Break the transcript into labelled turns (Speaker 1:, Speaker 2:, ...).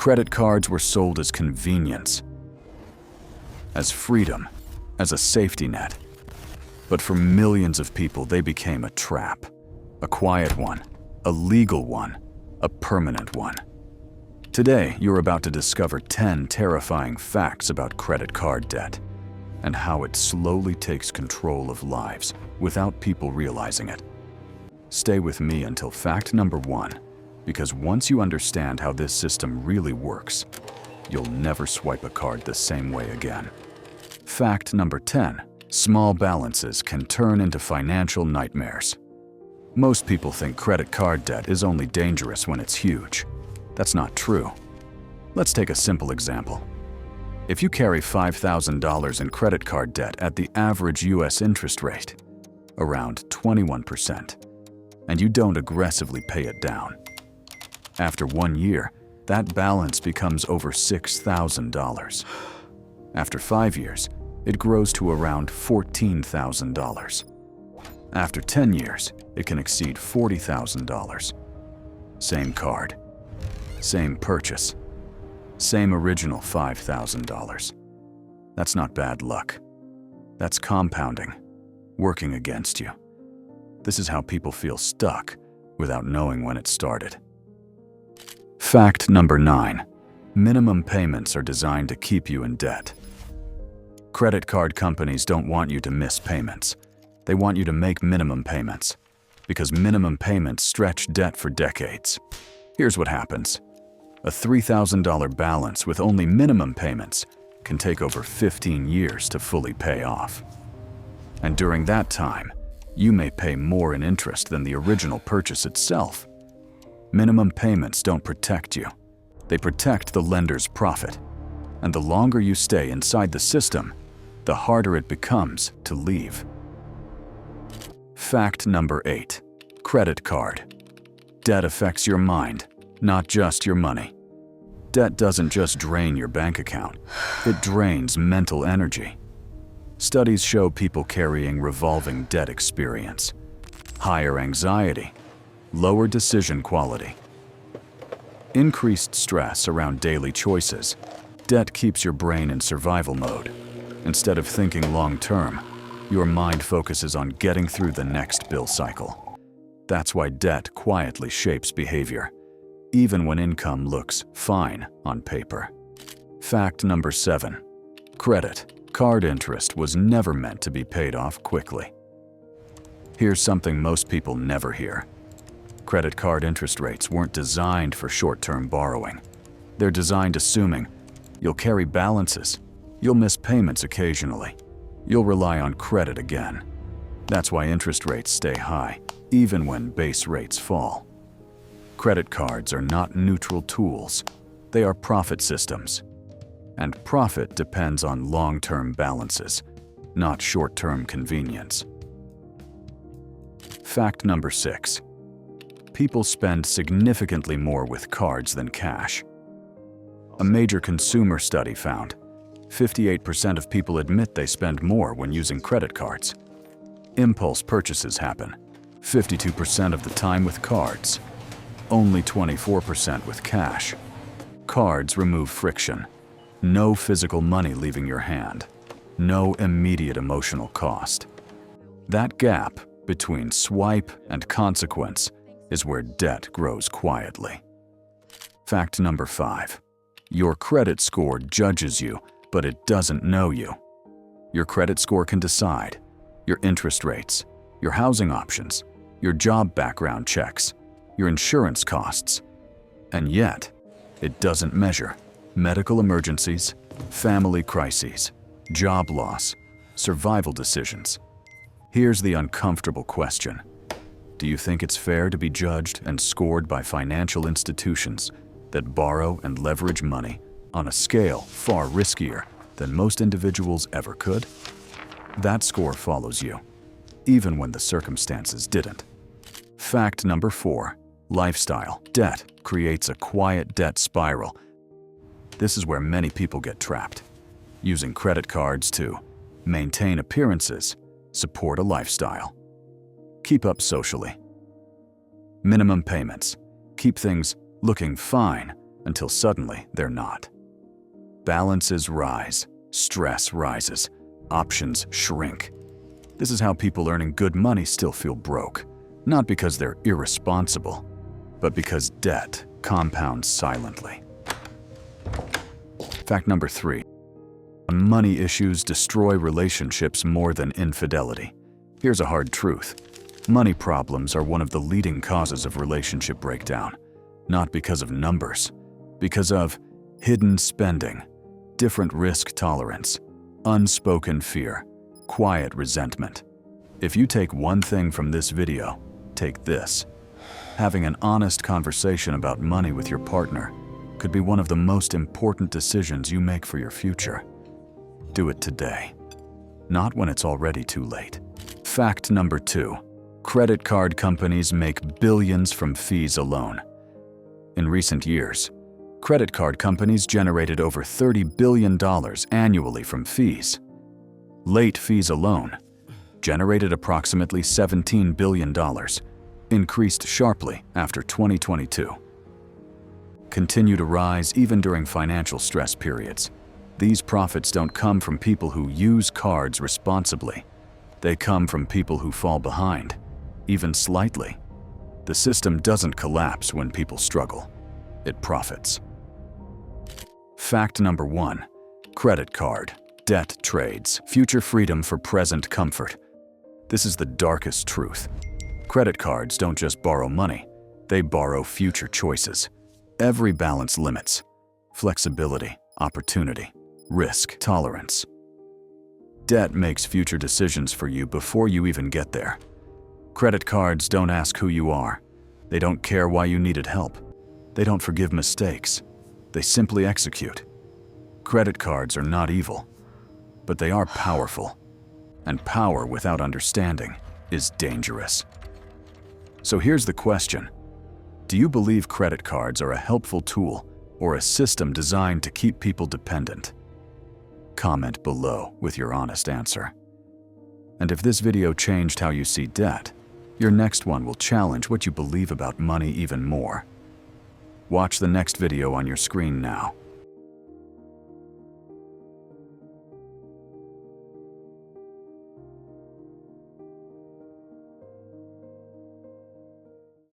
Speaker 1: Credit cards were sold as convenience, as freedom, as a safety net. But for millions of people, they became a trap. A quiet one, a legal one, a permanent one. Today, you're about to discover 10 terrifying facts about credit card debt and how it slowly takes control of lives without people realizing it. Stay with me until fact number 1, because once you understand how this system really works, you'll never swipe a card the same way again. Fact number 10. Small balances can turn into financial nightmares. Most people think credit card debt is only dangerous when it's huge. That's not true. Let's take a simple example. If you carry $5,000 in credit card debt at the average US interest rate, around 21%, and you don't aggressively pay it down, after 1 year, that balance becomes over $6,000. After 5 years, it grows to around $14,000. After 10 years, it can exceed $40,000. Same card, same purchase, same original $5,000. That's not bad luck. That's compounding, working against you. This is how people feel stuck without knowing when it started. Fact number 9. Minimum payments are designed to keep you in debt. Credit card companies don't want you to miss payments. They want you to make minimum payments, because minimum payments stretch debt for decades. Here's what happens. A $3,000 balance with only minimum payments can take over 15 years to fully pay off. And during that time, you may pay more in interest than the original purchase itself. Minimum payments don't protect you. They protect the lender's profit. And the longer you stay inside the system, the harder it becomes to leave. Fact number 8. Credit card. Debt affects your mind, not just your money. Debt doesn't just drain your bank account, it drains mental energy. Studies show people carrying revolving debt experience higher anxiety, lower decision quality, increased stress around daily choices. Debt keeps your brain in survival mode. Instead of thinking long-term, your mind focuses on getting through the next bill cycle. That's why debt quietly shapes behavior, even when income looks fine on paper. Fact number 7. Credit card interest was never meant to be paid off quickly. Here's something most people never hear. Credit card interest rates weren't designed for short-term borrowing. They're designed assuming you'll carry balances, you'll miss payments occasionally, you'll rely on credit again. That's why interest rates stay high, even when base rates fall. Credit cards are not neutral tools. They are profit systems. And profit depends on long-term balances, not short-term convenience. Fact number 6. People spend significantly more with cards than cash. A major consumer study found 58% of people admit they spend more when using credit cards. Impulse purchases happen 52% of the time with cards, only 24% with cash. Cards remove friction. No physical money leaving your hand. No immediate emotional cost. That gap between swipe and consequence is where debt grows quietly. Fact number 5. Your credit score judges you, but it doesn't know you. Your credit score can decide your interest rates, your housing options, your job background checks, your insurance costs. And yet, it doesn't measure medical emergencies, family crises, job loss, survival decisions. Here's the uncomfortable question. Do you think it's fair to be judged and scored by financial institutions that borrow and leverage money on a scale far riskier than most individuals ever could? That score follows you, even when the circumstances didn't. Fact number 4. Lifestyle debt creates a quiet debt spiral. This is where many people get trapped, using credit cards to maintain appearances, support a lifestyle, keep up socially. Minimum payments keep things looking fine until suddenly they're not. Balances rise, stress rises, options shrink. This is how people earning good money still feel broke, not because they're irresponsible, but because debt compounds silently. Fact number 3. Money issues destroy relationships more than infidelity. Here's a hard truth. Money problems are one of the leading causes of relationship breakdown, not because of numbers, because of hidden spending, different risk tolerance, unspoken fear, quiet resentment. If you take one thing from this video, take this. Having an honest conversation about money with your partner could be one of the most important decisions you make for your future. Do it today, not when it's already too late. Fact number 2. Credit card companies make billions from fees alone. In recent years, credit card companies generated over $30 billion annually from fees. Late fees alone generated approximately $17 billion, increased sharply after 2022. Continue to rise even during financial stress periods. These profits don't come from people who use cards responsibly. They come from people who fall behind, even slightly. The system doesn't collapse when people struggle. It profits. Fact number 1. Credit card debt trades future freedom for present comfort. This is the darkest truth. Credit cards don't just borrow money, they borrow future choices. Every balance limits flexibility, opportunity, risk tolerance. Debt makes future decisions for you before you even get there. Credit cards don't ask who you are. They don't care why you needed help. They don't forgive mistakes. They simply execute. Credit cards are not evil, but they are powerful. And power without understanding is dangerous. So here's the question. Do you believe credit cards are a helpful tool or a system designed to keep people dependent? Comment below with your honest answer. And if this video changed how you see debt, your next one will challenge what you believe about money even more. Watch the next video on your screen now.